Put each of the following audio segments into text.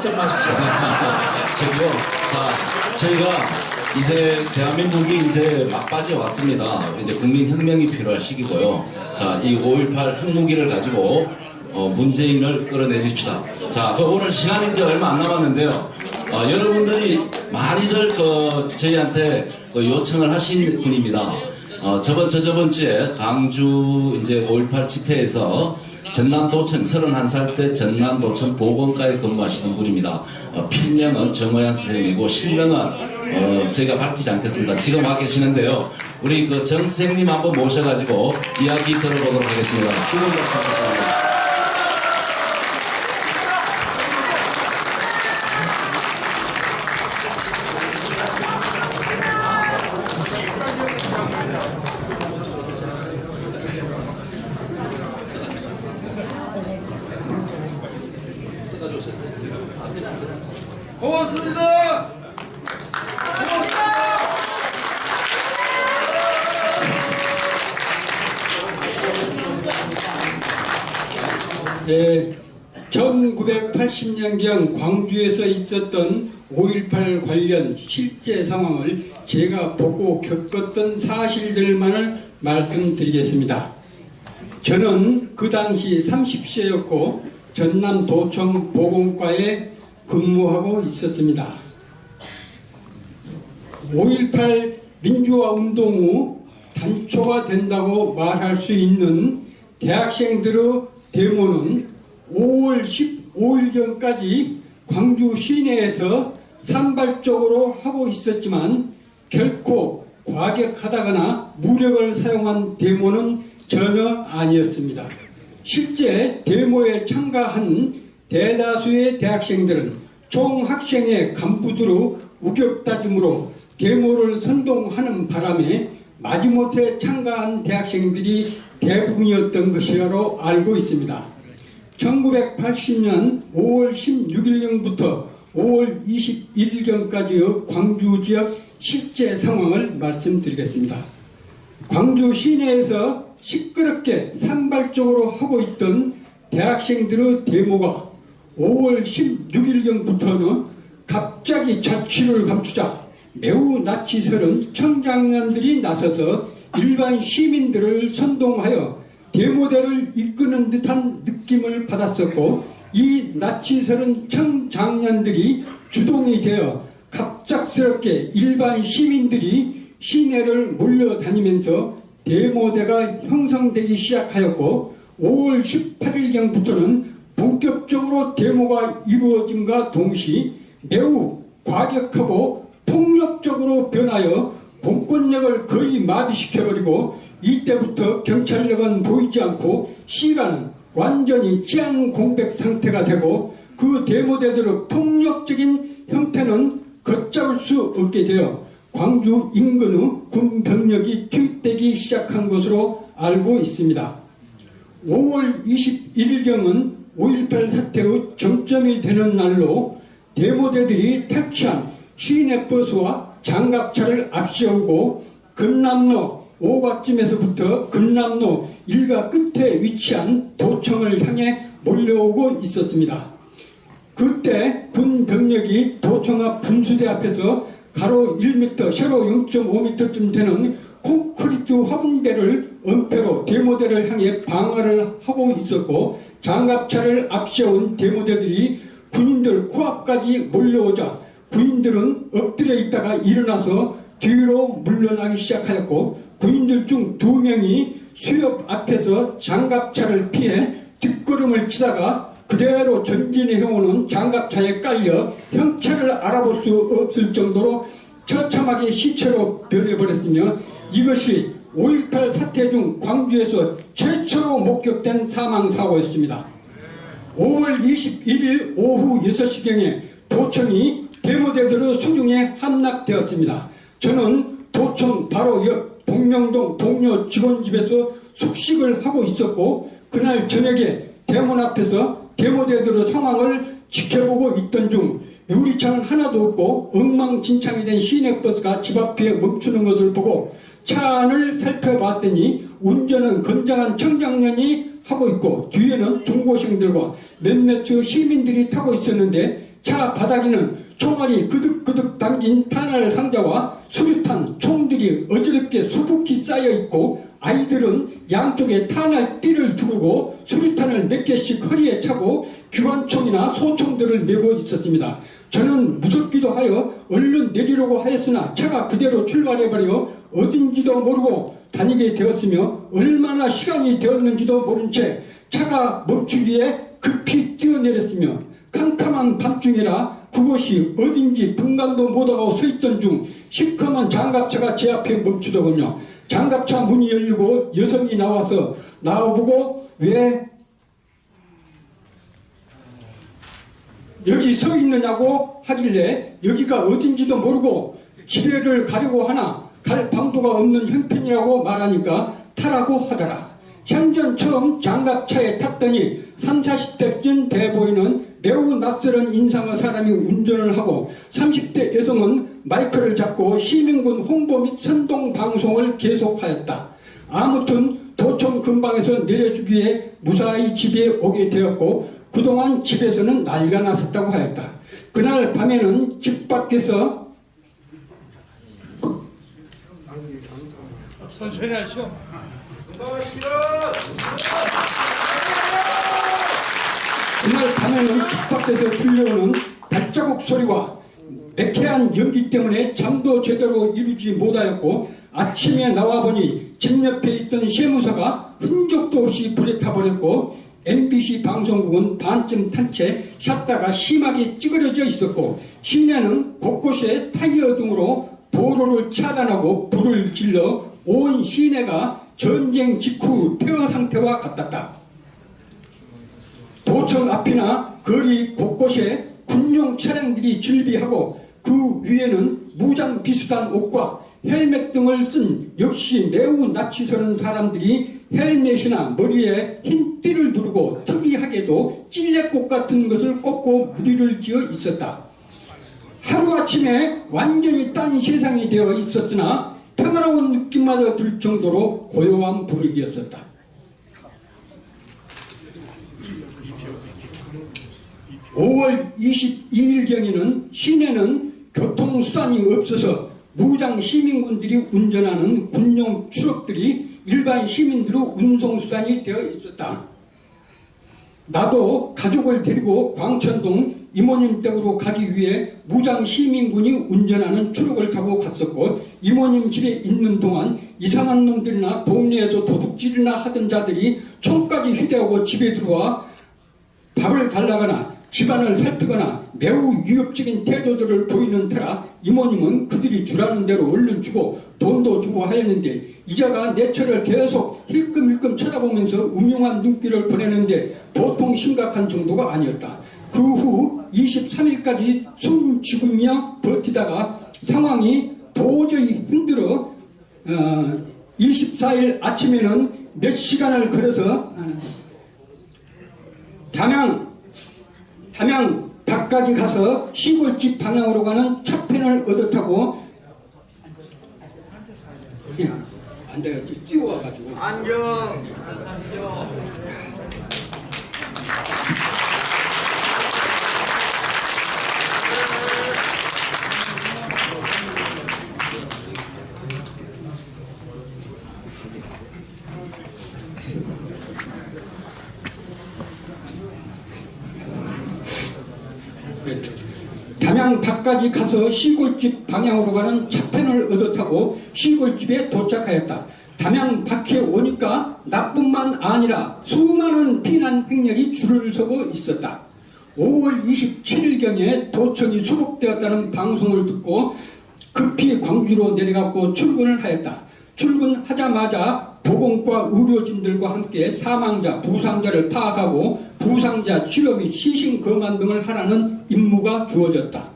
걱정 마십시오. 저기요. 자, 저희가 이제 대한민국이 이제 막바지에 왔습니다. 이제 국민혁명이 필요할 시기고요. 자, 이 5.18 핵무기를 가지고 문재인을 끌어내립시다. 자, 오늘 시간이 이제 얼마 안 남았는데요. 여러분들이 많이들 저희한테 요청을 하신 분입니다. 저번 주에 강주 이제 5.18 집회에서 전남도청 31살 때 전남도청 보건과에 근무하시는 분입니다. 필명은 정호연 선생님이고 실명은 저희가 밝히지 않겠습니다. 지금 와 계시는데요. 우리 정 선생님 한번 모셔가지고 이야기 들어보도록 하겠습니다. 두분 박수 부탁드립니다. 고맙습니다. 네, 1980년경 광주에서 있었던 5.18 관련 실제 상황을 제가 보고 겪었던 사실들만을 말씀드리겠습니다. 저는 그 당시 30세였고 전남도청 보건과에 근무하고 있었습니다. 5.18 민주화 운동 후 단초가 된다고 말할 수 있는 대학생들의 데모는 5월 15일경까지 광주 시내에서 산발적으로 하고 있었지만 결코 과격하다거나 무력을 사용한 데모는 전혀 아니었습니다. 실제 데모에 참가한 대다수의 대학생들은 총학생회 간부들의 우격다짐으로 데모를 선동하는 바람에 마지못해 참가한 대학생들이 대부분이었던 것이라고 알고 있습니다. 1980년 5월 16일경부터 5월 21일경까지의 광주 지역 실제 상황을 말씀드리겠습니다. 광주 시내에서 시끄럽게 산발적으로 하고 있던 대학생들의 데모가 5월 16일경부터는 갑자기 자취를 감추자 매우 나치스러운 청장년들이 나서서 일반 시민들을 선동하여 데모대를 이끄는 듯한 느낌을 받았었고, 이 나치스러운 청장년들이 주동이 되어 갑작스럽게 일반 시민들이 시내를 몰려다니면서 데모대가 형성되기 시작하였고, 5월 18일경부터는 본격적으로 데모가 이루어짐과 동시에 매우 과격하고 폭력적으로 변하여 공권력을 거의 마비시켜버리고, 이때부터 경찰력은 보이지 않고 시간은 완전히 치안 공백 상태가 되고, 그 데모대들의 폭력적인 형태는 걷잡을 수 없게 되어 광주 인근의 군 병력이 투입되기 시작한 것으로 알고 있습니다. 5월 21일경은 5.18 사태의 정점이 되는 날로 데모대들이 탈취한 시내버스와 장갑차를 앞세우고 금남로 5가쯤에서부터 금남로 일가 끝에 위치한 도청을 향해 몰려오고 있었습니다. 그때 군 병력이 도청 앞 분수대 앞에서 가로 1m, 세로 0.5m쯤 되는 콘크리트 화분대를 엄폐로 데모대를 향해 방어를 하고 있었고, 장갑차를 앞세운 데모대들이 군인들 코앞까지 몰려오자 군인들은 엎드려 있다가 일어나서 뒤로 물러나기 시작하였고, 군인들 중 2명이 수협 앞에서 장갑차를 피해 뒷걸음을 치다가 그대로 전진해오는 장갑차에 깔려 형체를 알아볼 수 없을 정도로 처참하게 시체로 변해버렸으며, 이것이 5.18 사태 중 광주에서 최초로 목격된 사망사고였습니다. 5월 21일 오후 6시경에 도청이 데모대들의 수중에 함락되었습니다. 저는 도청 바로 옆 동명동 동료 직원 집에서 숙식을 하고 있었고, 그날 저녁에 대문 앞에서 데모대들의 상황을 지켜보고 있던 중 유리창 하나도 없고 엉망진창이 된 시내버스가 집 앞에 멈추는 것을 보고 차 안을 살펴봤더니 운전은 건장한 청장년이 하고 있고 뒤에는 중고생들과 몇몇 시민들이 타고 있었는데, 차 바닥에는 총알이 그득그득 담긴 탄알 상자와 수류탄, 총들이 어지럽게 수북히 쌓여있고 아이들은 양쪽에 탄알 띠를 두르고 수류탄을 몇 개씩 허리에 차고 기관총이나 소총들을 메고 있었습니다. 저는 무섭기도 하여 얼른 내리려고 하였으나 차가 그대로 출발해버려 어딘지도 모르고 다니게 되었으며 얼마나 시간이 되었는지도 모른 채 차가 멈추기에 급히 뛰어내렸으며 캄캄한 밤중이라 그곳이 어딘지 분간도 못하고 서있던 중 시커먼 장갑차가 제 앞에 멈추더군요. 장갑차 문이 열리고 여성이 나와서 나보고 왜 여기 서 있느냐고 하길래 여기가 어딘지도 모르고 집에를 가려고 하나 갈 방도가 없는 형편이라고 말하니까 타라고 하더라. 현전 처음 장갑차에 탔더니 30-40대쯤 돼 보이는 매우 낯설은 인상의 사람이 운전을 하고 30대 여성은 마이크를 잡고 시민군 홍보 및 선동 방송을 계속하였다. 아무튼 도청 근방에서 내려주기에 무사히 집에 오게 되었고 그동안 집에서는 난리가 났었다고 하였다. 그날 밤에는 집 밖에서 천천히 하시오. 그날 밤에는 집 밖에서 들려오는 발자국 소리와 매캐한 연기 때문에 잠도 제대로 이루지 못하였고 아침에 나와보니 집 옆에 있던 세무사가 흔적도 없이 불에 타버렸고 MBC 방송국은 반쯤 탄 채 샷다가 심하게 찌그러져 있었고 시내는 곳곳에 타이어 등으로 도로를 차단하고 불을 질러 온 시내가 전쟁 직후 폐허 상태와 같았다. 도청 앞이나 거리 곳곳에 군용 차량들이 즐비하고 그 위에는 무장 비슷한 옷과 헬멧 등을 쓴 역시 매우 낯이 사람들이 헬멧이나 머리에 흰 띠를 두르고 특이하게도 찔레꽃 같은 것을 꽂고 무리를 지어 있었다. 하루아침에 완전히 딴 세상이 되어 있었으나 평화로운 느낌마저 들 정도로 고요한 분위기였었다. (5월 22일경에는) 시내는 교통수단이 없어서 무장 시민군들이 운전하는 군용 트럭들이 일반 시민들의 운송수단이 되어 있었다. 나도 가족을 데리고 광천동 이모님 댁으로 가기 위해 무장 시민군이 운전하는 트럭을 타고 갔었고 이모님 집에 있는 동안 이상한 놈들이나 동네에서 도둑질이나 하던 자들이 총까지 휴대하고 집에 들어와 밥을 달라거나 집안을 살피거나 매우 위협적인 태도들을 보이는 터라 이모님은 그들이 주라는 대로 얼른 주고 돈도 주고 하였는데 이자가 내 차를 계속 힐끔힐끔 쳐다보면서 음흉한 눈길을 보내는데 보통 심각한 정도가 아니었다. 그 후 23일까지 숨 죽으며 버티다가 상황이 도저히 힘들어 24일 아침에는 몇 시간을 걸어서 담양 밖까지 가서 시골집 방향으로 가는 차편을 얻어 타고 앉아가지고 뛰어와가지고 안경. 담양 밖까지 가서 시골집 방향으로 가는 차편을 얻어 타고 시골집에 도착하였다. 담양 밖에 오니까 나뿐만 아니라 수많은 피난 행렬이 줄을 서고 있었다. 5월 27일경에 도청이 수복되었다는 방송을 듣고 급히 광주로 내려갔고 출근을 하였다. 출근하자마자 보건과 의료진들과 함께 사망자, 부상자를 파악하고 부상자 치료 및 시신 검안 등을 하라는 임무가 주어졌다.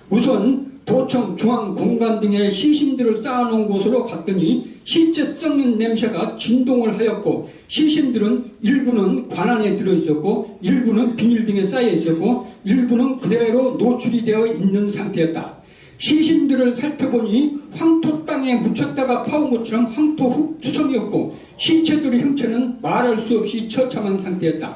우선 도청 중앙공간 등의 시신들을 쌓아놓은 곳으로 갔더니 시체 썩는 냄새가 진동을 하였고 시신들은 일부는 관안에 들어있었고 일부는 비닐 등에 쌓여 있었고 일부는 그대로 노출이 되어 있는 상태였다. 시신들을 살펴보니 황토 땅에 묻혔다가 파온 것처럼 황토 흙투성이었고 시체들의 형체는 말할 수 없이 처참한 상태였다.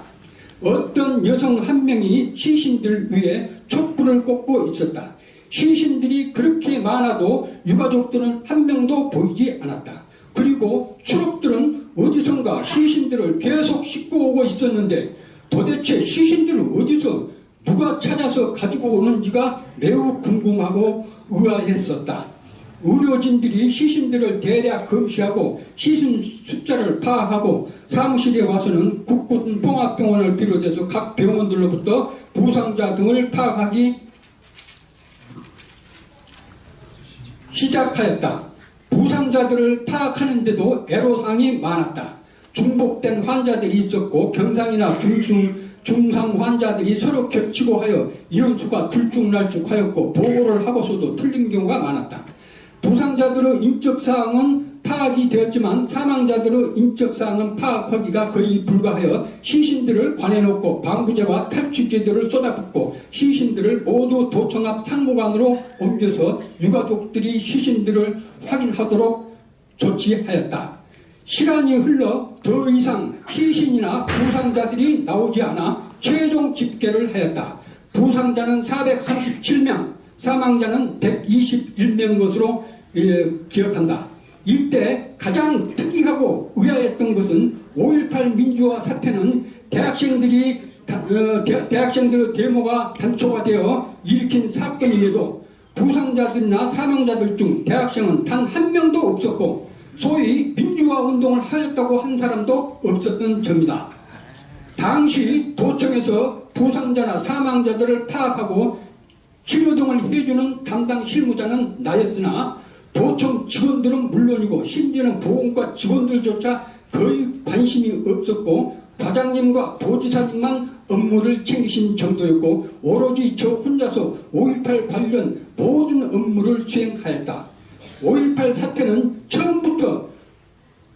어떤 여성 한 명이 시신들 위에 촛불을 꽂고 있었다. 시신들이 그렇게 많아도 유가족들은 한 명도 보이지 않았다. 그리고 추록들은 어디선가 시신들을 계속 싣고 오고 있었는데 도대체 시신들을 어디서 누가 찾아서 가지고 오는지가 매우 궁금하고 의아했었다. 의료진들이 시신들을 대략 검시하고 시신 숫자를 파악하고 사무실에 와서는 국군 봉합병원을 비롯해서 각 병원들로부터 부상자 등을 파악하기 시작하였다. 부상자들을 파악하는데도 애로사항이 많았다. 중복된 환자들이 있었고 경상이나 중상 환자들이 서로 겹치고 하여 인원수가 들쭉날쭉하였고 보고를 하고서도 틀린 경우가 많았다. 부상자들의 인적사항은 파악이 되었지만 사망자들의 인적사항은 파악하기가 거의 불가하여 시신들을 관해놓고 방부제와 탈취제들을 쏟아붓고 시신들을 모두 도청 앞 상무관으로 옮겨서 유가족들이 시신들을 확인하도록 조치하였다. 시간이 흘러 더 이상 시신이나 부상자들이 나오지 않아 최종 집계를 하였다. 부상자는 437명, 사망자는 121명 것으로 기억한다. 이때 가장 특이하고 의아했던 것은 5.18 민주화 사태는 대학생들의 데모가 단초가 되어 일으킨 사건임에도 부상자들이나 사망자들 중 대학생은 단 한 명도 없었고 소위 민주화 운동을 하였다고 한 사람도 없었던 점이다. 당시 도청에서 부상자나 사망자들을 파악하고 치료 등을 해주는 담당 실무자는 나였으나 도청 직원들은 물론이고 심지어는 보건과 직원들조차 거의 관심이 없었고 과장님과 도지사님만 업무를 챙기신 정도였고 오로지 저 혼자서 5.18 관련 모든 업무를 수행하였다. 5.18 사태는 처음부터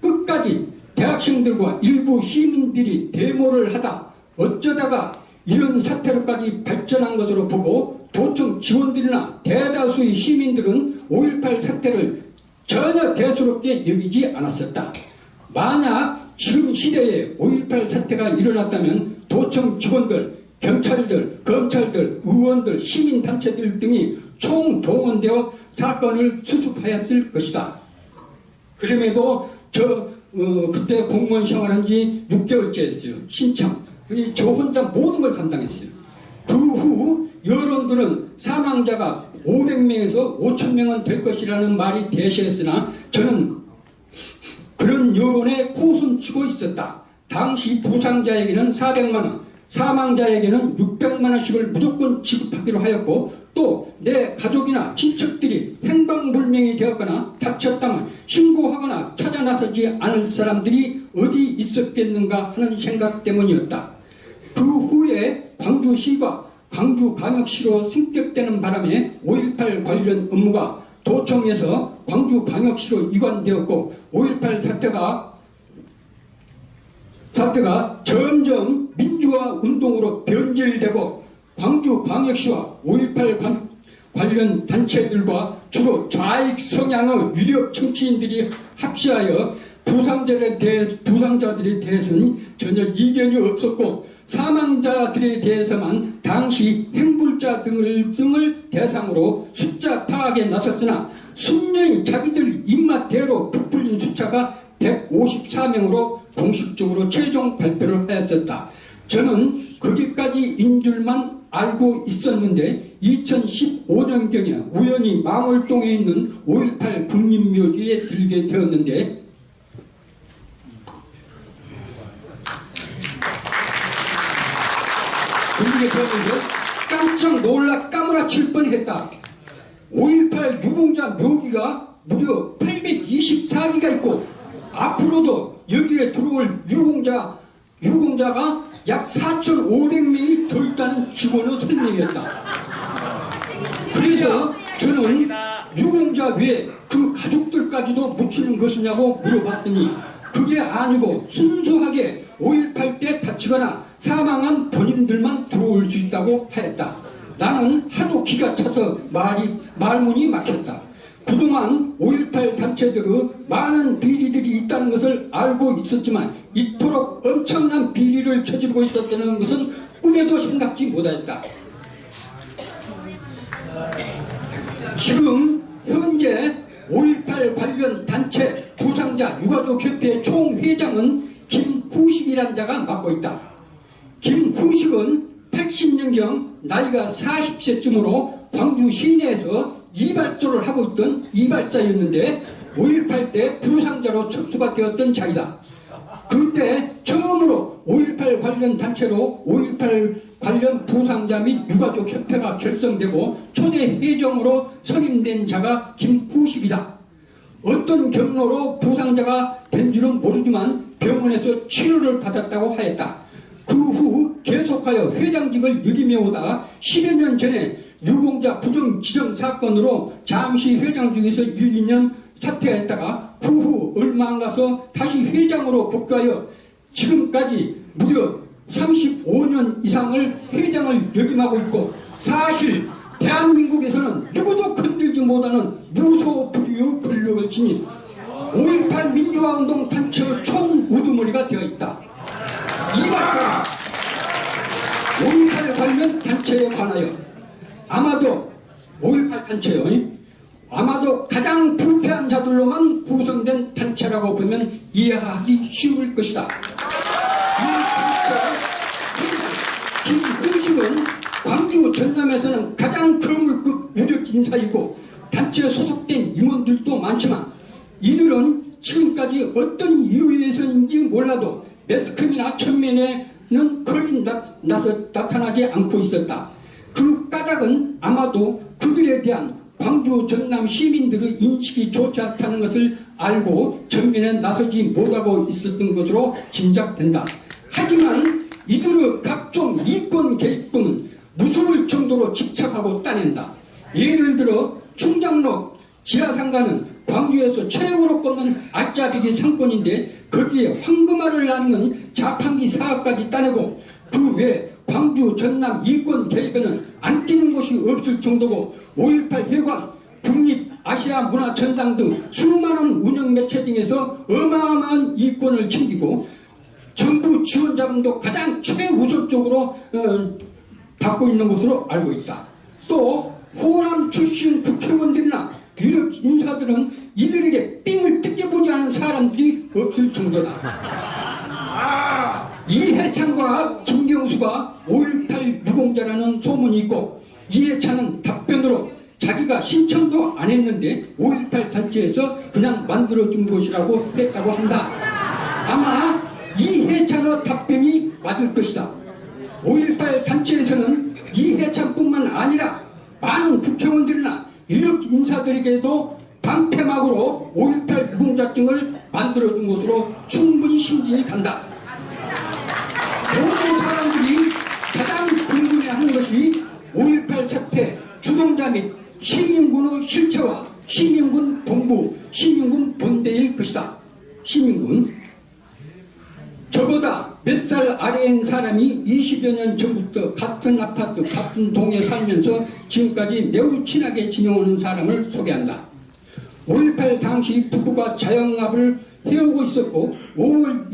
끝까지 대학생들과 일부 시민들이 데모를 하다 어쩌다가 이런 사태로까지 발전한 것으로 보고 도청 직원들이나 대다수의 시민들은 5.18 사태를 전혀 대수롭게 여기지 않았었다. 만약 지금 시대에 5.18 사태가 일어났다면 도청 직원들, 경찰들, 검찰들, 의원들, 시민단체들 등이 총동원되어 사건을 수습하였을 것이다. 그럼에도 그때 공무원 생활한 지 6개월째 했어요. 신참. 저 혼자 모든 걸 감당했어요. 그 후 여론들은 사망자가 500명에서 5,000명은 될 것이라는 말이 대세했으나 저는 그런 여론에 코숨치고 있었다. 당시 부상자에게는 400만원, 사망자에게는 600만원씩을 무조건 지급하기로 하였고 또 내 가족이나 친척들이 행방불명이 되었거나 다쳤다면 신고하거나 찾아 나서지 않을 사람들이 어디 있었겠는가 하는 생각 때문이었다. 그 후에 광주시가 광주광역시로 승격되는 바람에 5.18 관련 업무가 도청에서 광주광역시로 이관되었고 5.18 사태가 점점 민주화 운동으로 변질되고 광주광역시와 5.18 관련 단체들과 주로 좌익 성향의 유력 정치인들이 합시하여 부상자들에 대해서는 전혀 이견이 없었고 사망자들에 대해서만 당시 행불자 등을 대상으로 숫자 파악에 나섰으나 순전히 자기들 입맛대로 부풀린 숫자가 154명으로 공식적으로 최종 발표를 하였었다. 저는 거기까지인 줄만 알고 있었는데 2015년경에 우연히 망월동에 있는 5.18 국민묘지에 들게 되었는데 깜짝 놀라 까무라칠 뻔했다. 5.18 유공자 묘기가 무려 824기가 있고 앞으로도 여기에 들어올 유공자가 약 4,500명이 더 있다는 직원의 설명이었다. 그래서 저는 유공자 외에 그 가족들까지도 묻히는 것이냐고 물어봤더니 그게 아니고 순수하게 5.18 때 다치거나 사망한 본인들만 들어올 수 있다고 하였다. 나는 하도 기가 차서 말문이 막혔다. 그동안 5.18 단체들의 많은 비리들이 있다는 것을 알고 있었지만 이토록 엄청난 비리를 저지르고 있었다는 것은 꿈에도 생각지 못하였다. 지금 현재 5.18 관련 단체 부상자 유가족협회 총회장은 김후식이라는 자가 맡고 있다. 김후식은 80년경 나이가 40세쯤으로 광주 시내에서 이발소를 하고 있던 이발사였는데 5.18 때 부상자로 접수가 되었던 자이다. 그때 처음으로 5.18 관련 단체로 5.18 관련 부상자 및 유가족 협회가 결성되고 초대 회장으로 선임된 자가 김후식이다. 어떤 경로로 부상자가 된 줄은 모르지만 병원에서 치료를 받았다고 하였다. 그 후 계속하여 회장직을 역임해 오다가 10여 년 전에 유공자 부정 지정 사건으로 잠시 회장직에서 1, 2년 사퇴했다가 그 후 얼마 안 가서 다시 회장으로 복귀하여 지금까지 무려 35년 이상을 회장을 역임하고 있고, 사실 대한민국에서는 누구도 건들지 못하는 무소불위의 권력을 지닌 5.18 민주화운동 단체의 총우두머리가 되어 있다. 이발사가 5.18 관련 단체에 관하여 아마도 5.18 단체의 아마도 가장 부패한 자들로만 구성된 단체라고 보면 이해하기 쉬울 것이다. 이 단체 김후식은 광주 전남에서는 가장 거물급 유력 인사이고 단체에 소속된 임원들도 많지만 이들은 지금까지 어떤 이유에서인지 몰라도 매스컴이나 전면에는 거의 나타나지 않고 있었다. 그 까닭은 아마도 그들에 대한 광주 전남 시민들의 인식이 좋지 않다는 것을 알고 전면에 나서지 못하고 있었던 것으로 짐작된다. 하지만 이들의 각종 이권 개입은 무서울 정도로 집착하고 따낸다. 예를 들어 충장로 지하상가는 광주에서 최고로 꼽는 알짜배기 상권인데 거기에 황금알을 낳는 자판기 사업까지 따내고 그 외 광주 전남 이권 개입에는 안 끼는 곳이 없을 정도고 5.18 회관, 국립 아시아 문화전당 등 수많은 운영 매체 등에서 어마어마한 이권을 챙기고 정부 지원 자금도 가장 최우선적으로 받고 있는 것으로 알고 있다. 또 호남 출신 국회의원들이나 유력 인사들은 이들에게 삥을 뜯겨 보지 않은 사람들이 없을 정도다. 이해찬과 김경수가 5.18 유공자라는 소문이 있고 이해찬은 답변으로 자기가 신청도 안 했는데 5.18 단체에서 그냥 만들어준 것이라고 했다고 한다. 아마 이해찬의 답변이 맞을 것이다. 5.18 단체에서는 이해찬뿐만 아니라 많은 국회의원들이나 유력 인사들에게도 방패막으로 5.18 유공자증을 만들어준 것으로 충분히 심증이 간다. 모든 사람들이 가장 궁금해하는 것이 5.18 사태 주동자 및 시민군의 실체와 시민군 본부, 시민군 본대일 것이다. 시민군. 저보다 몇 살 아래인 사람이 20여 년 전부터 같은 아파트, 같은 동에 살면서 지금까지 매우 친하게 지내오는 사람을 소개한다. 5.18 당시 부부가 자영업을 해오고 있었고 5월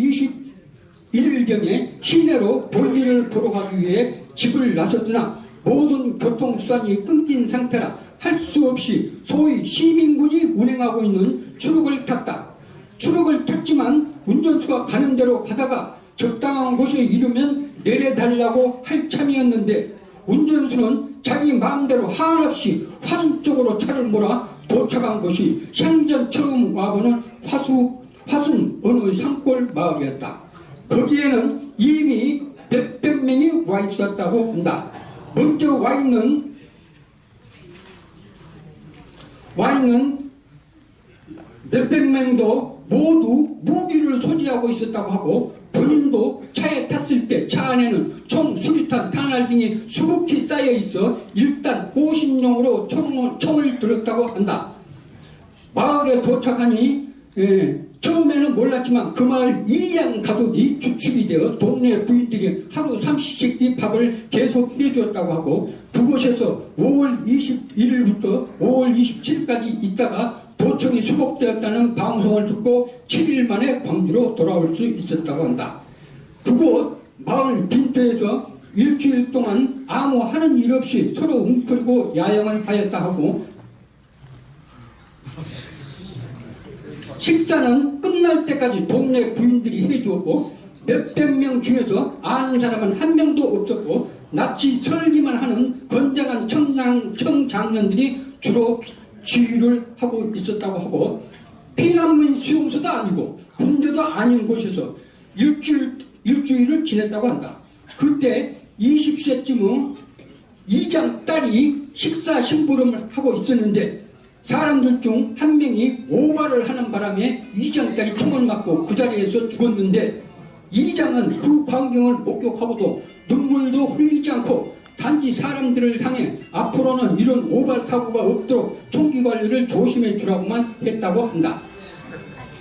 21일경에 시내로 볼일을 보러 가기 위해 집을 나섰으나 모든 교통수단이 끊긴 상태라 할 수 없이 소위 시민군이 운행하고 있는 추록을 탔다. 추록을 탔지만 운전수가 가는 대로 가다가 적당한 곳에 이르면 내려달라고 할 참이었는데 운전수는 자기 마음대로 한없이 화순 쪽으로 차를 몰아 도착한 곳이 생전 처음 와보는 화순 어느 산골 마을이었다. 거기에는 이미 몇백 명이 와 있었다고 한다. 먼저 와 있는 몇백 명도 모두 무기를 소지하고 있었다고 하고 본인도 차에 탔을 때 차 안에는 총, 수류탄, 탄알 등이 수북히 쌓여 있어 일단 호신용으로 총을 들었다고 한다. 마을에 도착하니 처음에는 몰랐지만 그 마을 이양 가족이 주축이 되어 동네 부인들이 하루 30씩 밥을 계속 해주었다고 하고, 그곳에서 5월 21일부터 5월 27일까지 있다가 도청이 수복되었다는 방송을 듣고 7일 만에 광주로 돌아올 수 있었다고 한다. 그곳 마을 빈터에서 일주일 동안 아무 하는 일 없이 서로 웅크리고 야영을 하였다 하고, 식사는 끝날 때까지 동네 부인들이 해주었고, 몇백 명 중에서 아는 사람은 한 명도 없었고, 납치 설기만 하는 건장한 청장년들이 주로 지휘를 하고 있었다고 하고, 피난민 수용소도 아니고 군대도 아닌 곳에서 일주일을 지냈다고 한다. 그때 20세쯤 이장 딸이 식사 심부름을 하고 있었는데, 사람들 중 한 명이 오바를 하는 바람에 이장 딸이 총을 맞고 그 자리에서 죽었는데, 이장은 그 광경을 목격하고도 눈물도 흘리지 않고 단지 사람들을 향해 앞으로는 이런 오발 사고가 없도록 총기 관리를 조심해 주라고만 했다고 한다.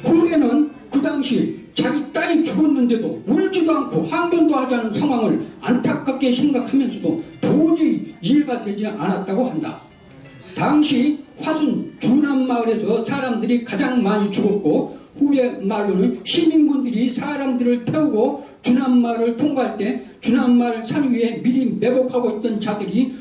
후배는 그 당시 자기 딸이 죽었는데도 울지도 않고 항변도 하지 않은 상황을 안타깝게 생각하면서도 도저히 이해가 되지 않았다고 한다. 당시 화순 주남마을에서 사람들이 가장 많이 죽었고, 후배 말로는 시민군들이 사람들을 태우고 주남마을을 통과할 때 주남마을 산 위에 미리 매복하고 있던 자들이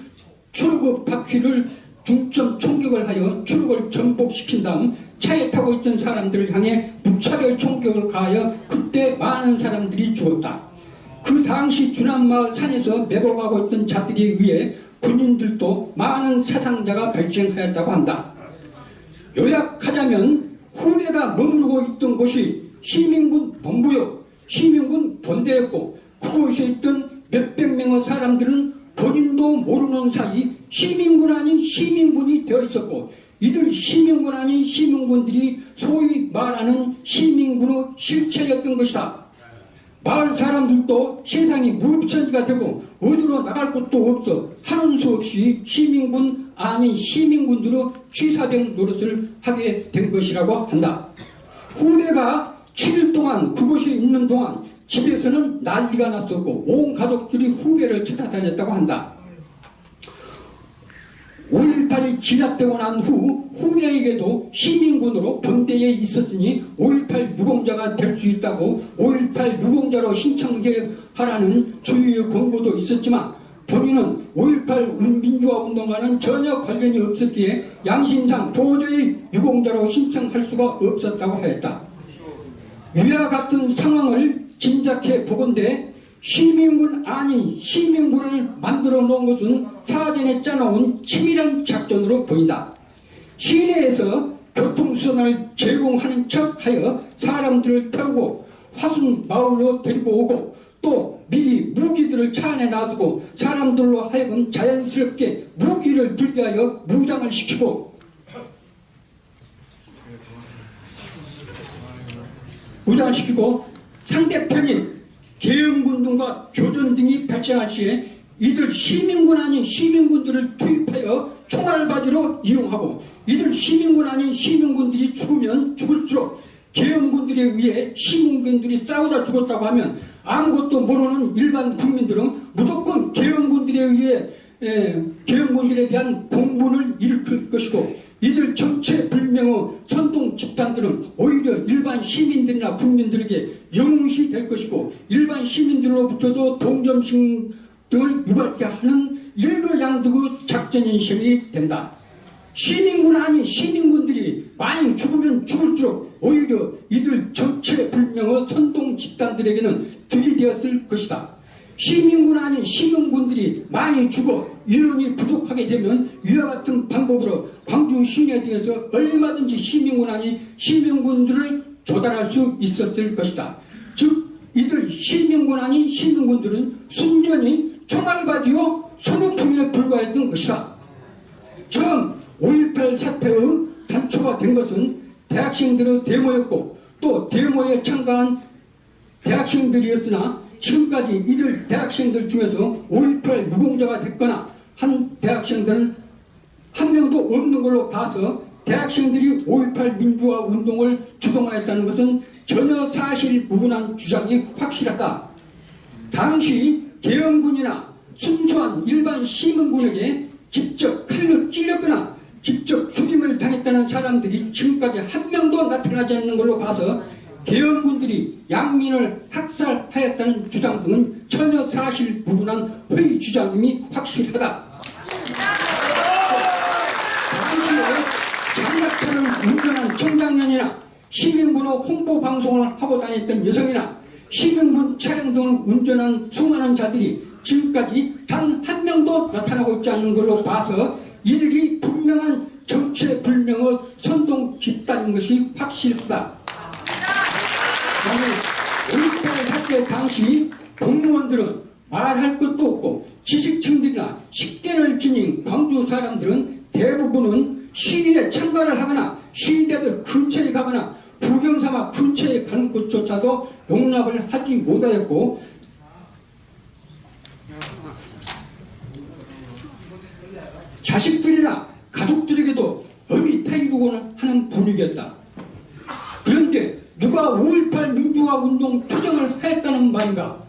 출구 바퀴를 중점 총격을 하여 출구를 전복시킨 다음 차에 타고 있던 사람들을 향해 무차별 총격을 가하여 그때 많은 사람들이 죽었다. 그 당시 주남마을 산에서 매복하고 있던 자들에 의해 군인들도 많은 사상자가 발생하였다고 한다. 요약하자면 후배가 머무르고 있던 곳이 시민군 본부요, 시민군 본대였고, 그곳에 있던 몇백 명의 사람들은 본인도 모르는 사이 시민군 아닌 시민군이 되어 있었고, 이들 시민군 아닌 시민군들이 소위 말하는 시민군의 실체였던 것이다. 마을 사람들도 세상이 무비천지가 되고 어디로 나갈 곳도 없어 하는 수 없이 시민군 아닌 시민군들로 취사된 노릇을 하게 된 것이라고 한다. 후배가 7일 동안 그곳에 있는 동안 집에서는 난리가 났었고 온 가족들이 후배를 찾아다녔다고 한다. 5.18이 진압되고 난 후 후배에게도 시민군으로 본대에 있었으니 5.18 유공자가 될 수 있다고 5.18 유공자로 신청하라는 주의의 권고도 있었지만, 본인은 5.18 민주화 운동과는 전혀 관련이 없었기에 양심상 도저히 유공자로 신청할 수가 없었다고 하였다. 위와 같은 상황을 짐작해 보건대 시민군 아닌 시민군을 만들어 놓은 것은 사전에 짜놓은 치밀한 작전으로 보인다. 시내에서 교통수단을 제공하는 척하여 사람들을 태우고 화순 마을로 데리고 오고, 또 미리 무기들을 차 안에 놔두고 사람들로 하여금 자연스럽게 무기를 들게 하여 무장을 시키고, 상대편인 계엄군 등과 교전 등이 발생할 시에 이들 시민군 아닌 시민군들을 투입하여 총알바지로 이용하고, 이들 시민군 아닌 시민군들이 죽으면 죽을수록 계엄군들에 의해 시민군들이 싸우다 죽었다고 하면 아무것도 모르는 일반 국민들은 무조건 계엄군들에 의해 계엄군들에 대한 공분을 일으킬 것이고, 이들 정체불명의 선동 집단들은 오히려 일반 시민들이나 국민들에게 영웅시 될 것이고, 일반 시민들로부터도 동정심 등을 유발케 하는 일거양득의 작전인 셈이 된다. 시민군 아닌 시민군들이 많이 죽으면 죽을수록 오히려 이들 정체불명의 선동 집단들에게는 들이되었을 것이다. 시민군 아닌 시민군들이 많이 죽어 인원이 부족하게 되면 위와 같은 방법으로 광주 시내에 대해서 얼마든지 시민군 아닌 시민군들을 조달할 수 있었을 것이다. 즉 이들 시민군 아닌 시민군들은 순전히 총알바지요 소모품에 불과했던 것이다. 처음 5.18 사태의 단초가 된 것은 대학생들의 데모였고, 또 데모에 참가한 대학생들이었으나 지금까지 이들 대학생들 중에서 5.18 유공자가 됐거나 한 대학생들은 한 명도 없는 걸로 봐서 대학생들이 5.18 민주화 운동을 주동하였다는 것은 전혀 사실무근한 주장이 확실하다. 당시 계엄군이나 순수한 일반 시민군에게 직접 칼로 찔렸거나 직접 죽임을 당했다는 사람들이 지금까지 한 명도 나타나지 않는 걸로 봐서 계엄군들이 양민을 학살하였다는 주장 등은 전혀 사실무근한 허위 주장임이 확실하다. 당시에 장갑차를 운전한 청장년이나 시민군의 홍보방송을 하고 다녔던 여성이나 시민군 차량 등을 운전한 수많은 자들이 지금까지 단 한 명도 나타나고 있지 않는 걸로 봐서 이들이 분명한 정체불명의 선동 집단인 것이 확실하다. 5.18 사태 당시 공무원들은 말할 것도 없고 지식층들이나 식견을 지닌 광주 사람들은 대부분은 시위에 참가를 하거나 시위대들 근처에 가거나 부경삼아 근처에 가는 것조차도 용납을 하지 못하였고 자식들이나 가족들에게도 엄히 타이르곤 하는 분위기였다. 그런데 누가 5.18 민주화 운동 투쟁을 했다는 말인가?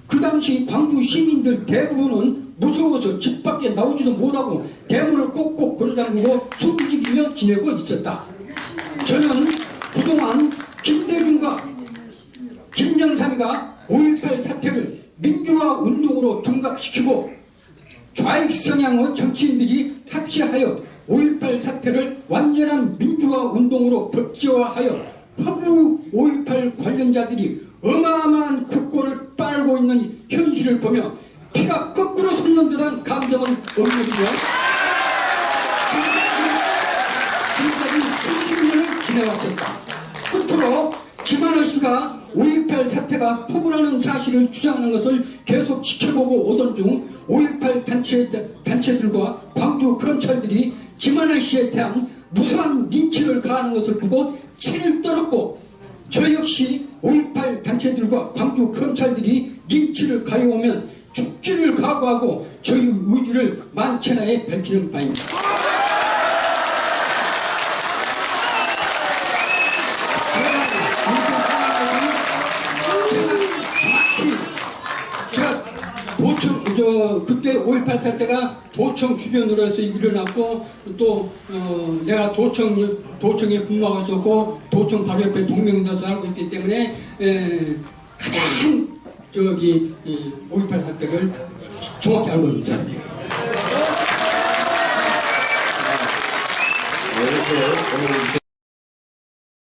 그 당시 광주 시민들 대부분은 무서워서 집 밖에 나오지도 못하고 대문을 꼭꼭 걸어잠그고 숨지기며 지내고 있었다. 저는 그동안 김대중과 김영삼이가 5.18 사태를 민주화 운동으로 둔갑시키고 좌익 성향의 정치인들이 합시하여 5.18 사태를 완전한 민주화 운동으로 법제화하여 허구 5.18 관련자들이 어마어마한 국고를 빨고 있는 현실을 보며 피가 거꾸로 솟는 듯한 감정은 없는데요. 지금까지 수십 년을 지내왔었다. 끝으로 김한호 씨가 5.18 사태가 허구라는 사실을 주장하는 것을 계속 지켜보고 오던 중 5.18 단체들과 광주 검찰들이 김한호 씨에 대한 무수한 린치를 가하는 것을 보고 치를 떨었고 저 역시 5.18 단체들과 광주 검찰들이 린치를 가해오면 죽기를 각오하고 저희 의지를 만천하에 밝히는 바입니다. 그때 5.18 사태가 도청 주변으로 해서 일어났고 또 내가 도청에 근무하고 있었고 도청 바로 옆에 동명이라서 살고 있기 때문에 가장 5.18 사태를 정확히 알고 있는 사람이에요. 이렇게 오늘